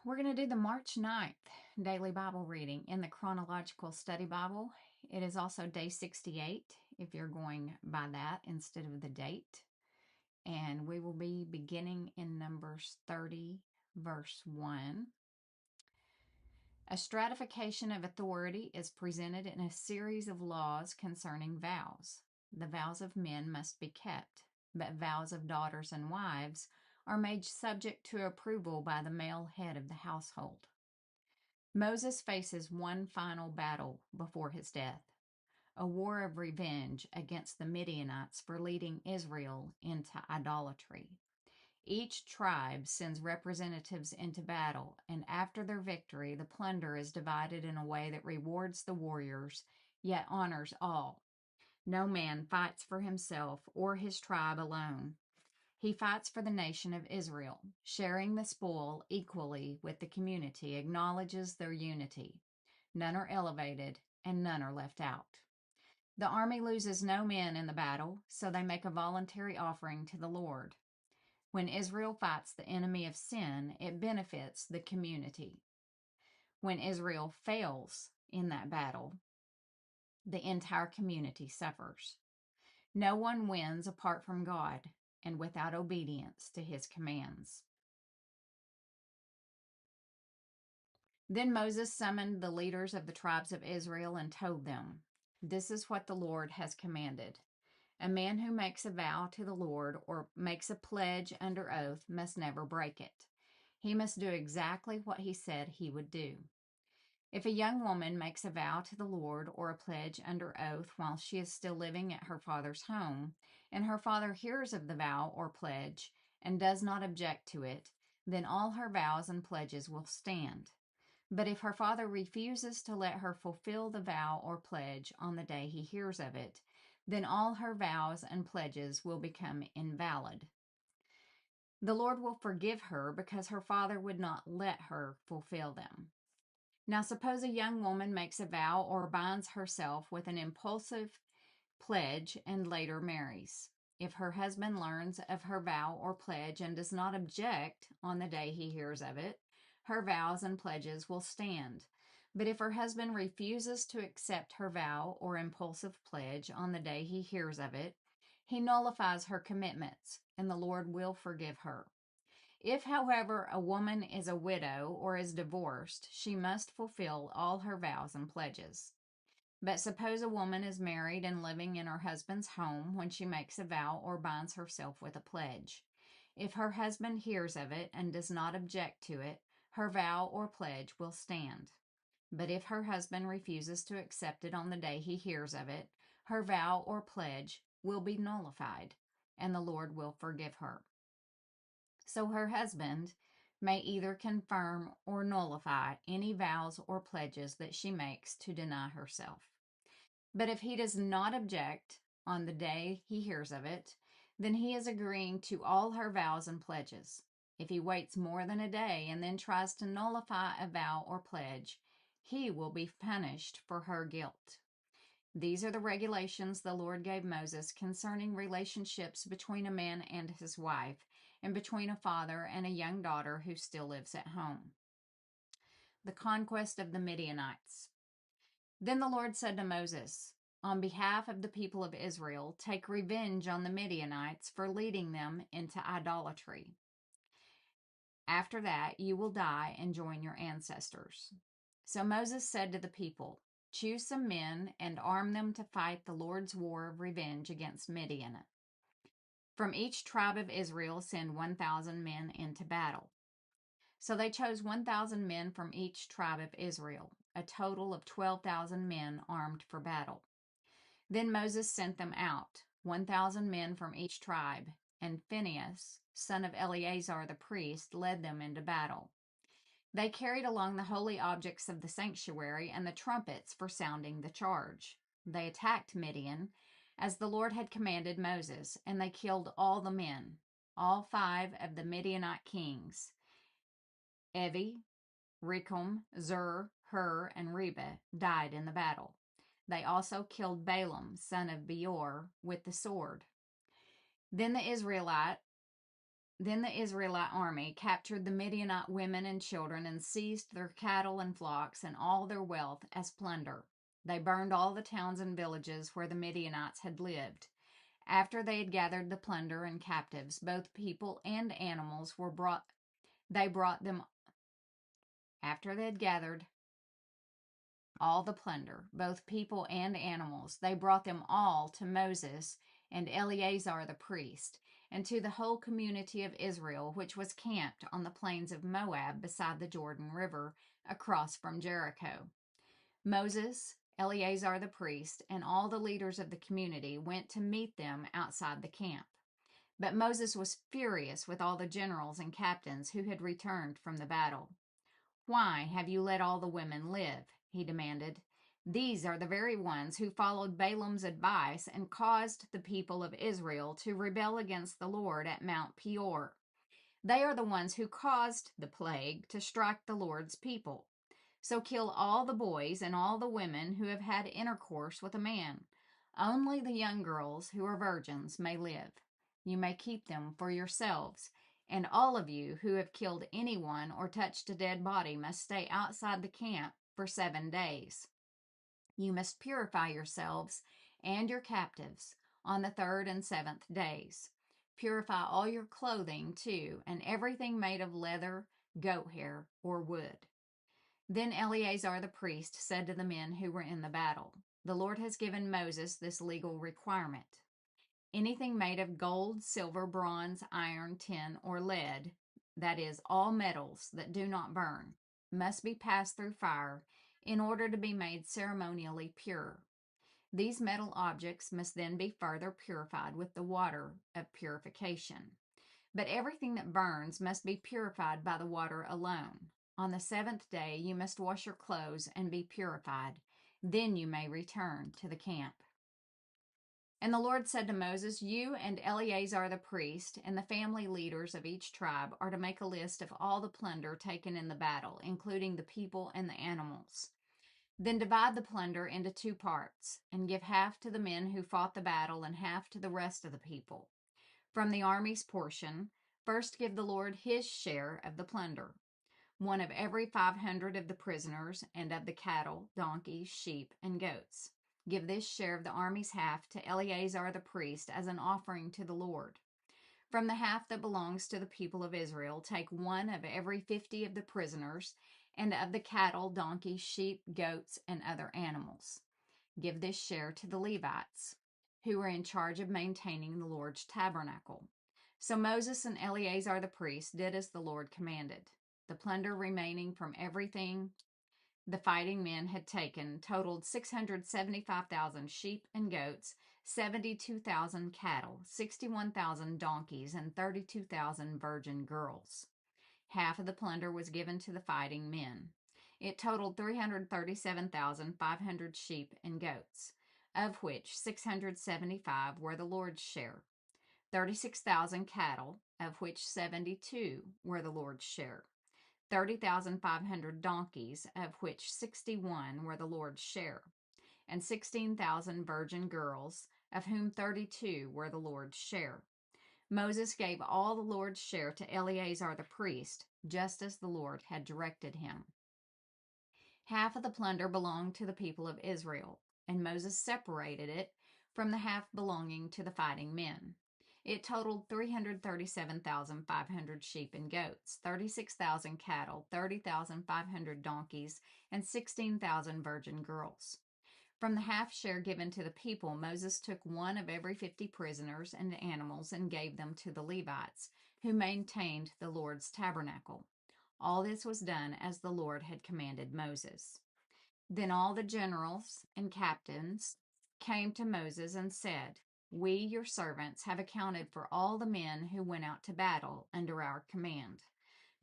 We're going to do the March 9th daily Bible reading in the Chronological Study Bible. It is also day 68 if you're going by that instead of the date. And we will be beginning in Numbers 30, verse 1. A stratification of authority is presented in a series of laws concerning vows. The vows of men must be kept, but vows of daughters and wives are made subject to approval by the male head of the household. Moses faces one final battle before his death, a war of revenge against the Midianites for leading Israel into idolatry. Each tribe sends representatives into battle, and after their victory, the plunder is divided in a way that rewards the warriors, yet honors all. No man fights for himself or his tribe alone. He fights for the nation of Israel, sharing the spoil equally with the community, acknowledges their unity. None are elevated, and none are left out. The army loses no men in the battle, so they make a voluntary offering to the Lord. When Israel fights the enemy of sin, it benefits the community. When Israel fails in that battle, the entire community suffers. No one wins apart from God and without obedience to his commands. Then Moses summoned the leaders of the tribes of Israel and told them, "This is what the Lord has commanded. A man who makes a vow to the Lord or makes a pledge under oath must never break it. He must do exactly what he said he would do. If a young woman makes a vow to the Lord or a pledge under oath while she is still living at her father's home, and her father hears of the vow or pledge and does not object to it, then all her vows and pledges will stand. But if her father refuses to let her fulfill the vow or pledge on the day he hears of it, then all her vows and pledges will become invalid. The Lord will forgive her because her father would not let her fulfill them." Now, suppose a young woman makes a vow or binds herself with an impulsive pledge and later marries. If her husband learns of her vow or pledge and does not object on the day he hears of it, her vows and pledges will stand. But if her husband refuses to accept her vow or impulsive pledge on the day he hears of it, he nullifies her commitments, and the Lord will forgive her. If, however, a woman is a widow or is divorced, she must fulfill all her vows and pledges. But suppose a woman is married and living in her husband's home when she makes a vow or binds herself with a pledge. If her husband hears of it and does not object to it, her vow or pledge will stand. But if her husband refuses to accept it on the day he hears of it, her vow or pledge will be nullified, and the Lord will forgive her. So her husband may either confirm or nullify any vows or pledges that she makes to deny herself. But if he does not object on the day he hears of it, then he is agreeing to all her vows and pledges. If he waits more than a day and then tries to nullify a vow or pledge, he will be punished for her guilt. These are the regulations the Lord gave Moses concerning relationships between a man and his wife, and between a father and a young daughter who still lives at home. The conquest of the Midianites. Then the Lord said to Moses, "On behalf of the people of Israel, take revenge on the Midianites for leading them into idolatry. After that, you will die and join your ancestors." So Moses said to the people, "Choose some men and arm them to fight the Lord's war of revenge against Midian. From each tribe of Israel, send 1,000 men into battle." So they chose 1,000 men from each tribe of Israel, a total of 12,000 men armed for battle. Then Moses sent them out, 1,000 men from each tribe, and Phinehas, son of Eleazar the priest, led them into battle. They carried along the holy objects of the sanctuary and the trumpets for sounding the charge. They attacked Midian, as the Lord had commanded Moses, and they killed all the men. All 5 of the Midianite kings, Evi, Rekem, Zur, Hur, and Reba, died in the battle. They also killed Balaam, son of Beor, with the sword. Then the Then the Israelite army captured the Midianite women and children and seized their cattle and flocks and all their wealth as plunder. They burned all the towns and villages where the Midianites had lived. After they had gathered the plunder and captives, both people and animals were brought. They brought them after they had gathered all the plunder, both people and animals. They brought them all to Moses and Eleazar the priest, and to the whole community of Israel, which was camped on the plains of Moab beside the Jordan River, across from Jericho. Moses, Eleazar the priest, and all the leaders of the community went to meet them outside the camp. But Moses was furious with all the generals and captains who had returned from the battle. "Why have you let all the women live?" he demanded. "These are the very ones who followed Balaam's advice and caused the people of Israel to rebel against the Lord at Mount Peor. They are the ones who caused the plague to strike the Lord's people. So kill all the boys and all the women who have had intercourse with a man. Only the young girls who are virgins may live. You may keep them for yourselves, and all of you who have killed anyone or touched a dead body must stay outside the camp for 7 days. You must purify yourselves and your captives on the 3rd and 7th days. Purify all your clothing too, and everything made of leather, goat hair, or wood." Then Eleazar the priest said to the men who were in the battle, "The Lord has given Moses this legal requirement. Anything made of gold, silver, bronze, iron, tin, or lead, that is, all metals that do not burn, must be passed through fire in order to be made ceremonially pure. These metal objects must then be further purified with the water of purification. But everything that burns must be purified by the water alone. On the 7th day you must wash your clothes and be purified. Then you may return to the camp." And the Lord said to Moses, "You and Eleazar the priest and the family leaders of each tribe are to make a list of all the plunder taken in the battle, including the people and the animals. Then divide the plunder into 2 parts, and give half to the men who fought the battle and half to the rest of the people. From the army's portion, first give the Lord his share of the plunder, one of every 500 of the prisoners and of the cattle, donkeys, sheep, and goats. Give this share of the army's half to Eleazar the priest as an offering to the Lord. From the half that belongs to the people of Israel, take one of every 50 of the prisoners and of the cattle, donkeys, sheep, goats, and other animals. Give this share to the Levites, who are in charge of maintaining the Lord's tabernacle." So Moses and Eleazar the priest did as the Lord commanded. The plunder remaining from everything the fighting men had taken totaled 675,000 sheep and goats, 72,000 cattle, 61,000 donkeys, and 32,000 virgin girls. Half of the plunder was given to the fighting men. It totaled 337,500 sheep and goats, of which 675 were the Lord's share, 36,000 cattle, of which 72 were the Lord's share, 30,500 donkeys, of which 61 were the Lord's share, and 16,000 virgin girls, of whom 32 were the Lord's share. Moses gave all the Lord's share to Eleazar the priest, just as the Lord had directed him. Half of the plunder belonged to the people of Israel, and Moses separated it from the half belonging to the fighting men. It totaled 337,500 sheep and goats, 36,000 cattle, 30,500 donkeys, and 16,000 virgin girls. From the half share given to the people, Moses took one of every 50 prisoners and animals and gave them to the Levites, who maintained the Lord's tabernacle. All this was done as the Lord had commanded Moses. Then all the generals and captains came to Moses and said, "We, your servants, have accounted for all the men who went out to battle under our command.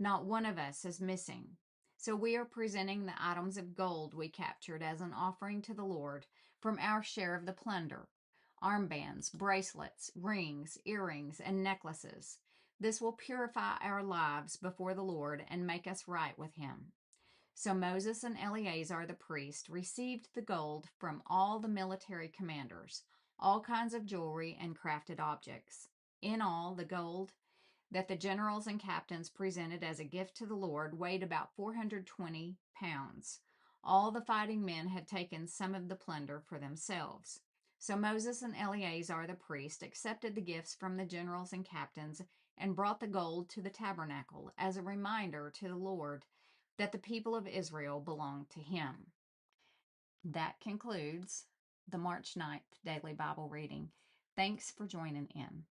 Not one of us is missing. So we are presenting the items of gold we captured as an offering to the Lord from our share of the plunder: armbands, bracelets, rings, earrings, and necklaces. This will purify our lives before the Lord and make us right with him." So Moses and Eleazar the priest received the gold from all the military commanders, all kinds of jewelry and crafted objects. In all, the gold that the generals and captains presented as a gift to the Lord weighed about 420 pounds. All the fighting men had taken some of the plunder for themselves. So Moses and Eleazar the priest accepted the gifts from the generals and captains and brought the gold to the tabernacle as a reminder to the Lord that the people of Israel belonged to him. That concludes the March 9th daily Bible reading. Thanks for joining in.